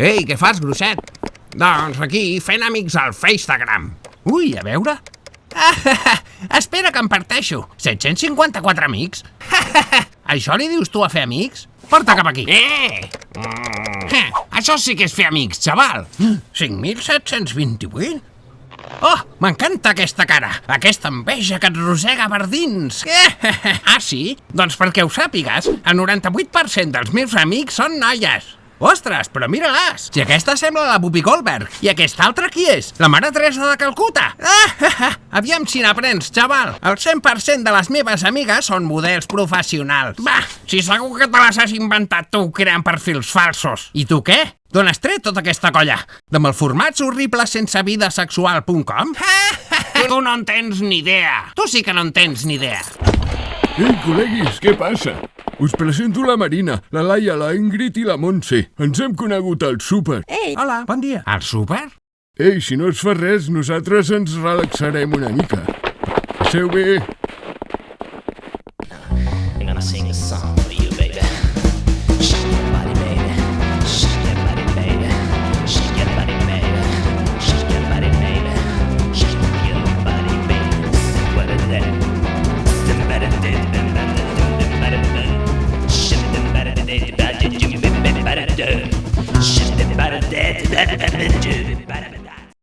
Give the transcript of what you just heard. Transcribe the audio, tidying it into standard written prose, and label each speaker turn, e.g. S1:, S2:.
S1: Ei, què fas, grosset? Doncs aquí, fent amics al Instagram. Ui, a veure. Espera que em parteixo. 754 amics? Això li dius tu a fer amics? Porta cap aquí. Això sí que és fer amics, xaval. 5.728? Oh, m'encanta aquesta cara. Aquesta enveja que et rosega per dins. Ah, sí? Doncs perquè ho sàpigues, el 98% dels meus amics són noies. Ostres, però mira-les! Si aquesta sembla la Whoopi Goldberg. I aquesta altra qui és? La Mare Teresa de Calcuta. Aviam si n'aprens, xaval. El 100% de les meves amigues són models professionals. Va, si segur que te les has inventat tu creant perfils falsos. I tu què? D'on has tret tota aquesta colla? De malformats horribles sense vida sexual.com? Tu no en tens ni idea. Tu sí que no en tens ni idea.
S2: Ei, col·leguis, què passa? Us presento la Marina, la Laia, la Ingrid i la Montse. Ens hem conegut al súper.
S1: Ei, hola, bon dia. Al súper?
S2: Ei, si no us fa res, nosaltres ens relaxarem una mica. Passeu bé.